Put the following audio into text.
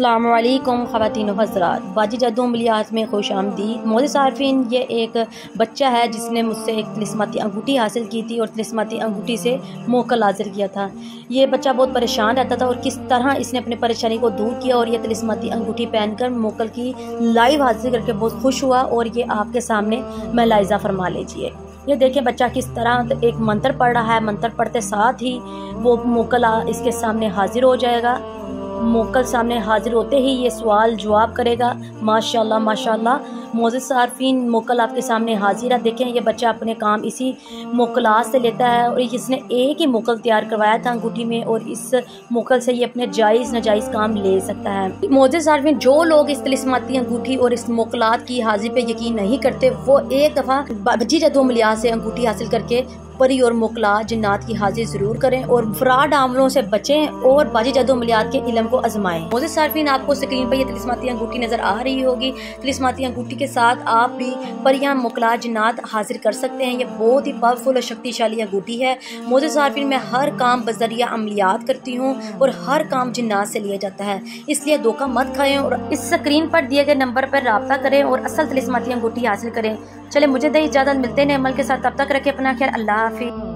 अस्सलाम वालेकुम ख़वातीन व हज़रात, बाजी जादू अमलियात में खुश आमदीद। मोअज़्ज़िज़ आरिफ़ीन, ये एक बच्चा है जिसने मुझसे एक तिलिस्माती अंगूठी हासिल की थी और तिलिस्माती अंगूठी से मोकल हासिल किया था। ये बच्चा बहुत परेशान रहता था और किस तरह इसने अपनी परेशानी को दूर किया और ये तिलिस्माती अंगूठी पहनकर मोकल की लाइव हासिल करके बहुत खुश हुआ। और ये आपके सामने मलाइज़ा फरमा लीजिए। ये देखिए बच्चा किस तरह एक मंत्र पढ़ रहा है। मंत्र पढ़ते साथ ही वो मोकल इसके सामने हाजिर हो जाएगा। मोकल सामने हाजिर होते ही ये सवाल जवाब करेगा। माशाल्लाह माशाल्लाह, मोअज़्ज़िज़ आरिफ़ीन, मोकल आपके सामने हाजिर है। देखें ये बच्चा अपने काम इसी मोकलात से लेता है और इसने एक ही मोकल तैयार करवाया था अंगूठी में और इस मोकल से ये अपने जायज़ नाजायज़ काम ले सकता है। मोअज़्ज़िज़ आरिफ़ीन, जो लोग इस तिलिस्माती अंगूठी और इस मोकलात की हाजिर पे यकीन नहीं करते, वो एक दफ़ा बाजी जादू अमलियात से अंगूठी हासिल करके परी और मोकलात जिन्नात की हाजिर जरूर करें और फ्रॉड आमलों से बचें और बाजी जादू अमलियात के इल्म को आजमाएं। मोअज़्ज़िज़ आरिफ़ीन, आपको स्क्रीन पर यह तिलिस्माती अंगूठी नजर आ रही होगी। तिलिस्माती अंगूठी के साथ आप भी परियां मोकलात जिन्नात हाजिर कर सकते हैं। ये बहुत ही पावरफुल और शक्तिशाली अंगूठी है। मोअज़्ज़िज़ आरिफ़ीन, मैं हर काम बज़रिया अमलियात करती हूँ और हर काम जिन्नात से लिया जाता है, इसलिए धोखा मत खाएं और इस स्क्रीन पर दिए गए नंबर पर रब्ता करें और असल तिलिस्माती अंगूठी हासिल करें। चले मुझे दे इजाज़त, मिलते हैं अमल के साथ। तब तक रखें अपना ख्याल। अल्लाह हाफ़िज़।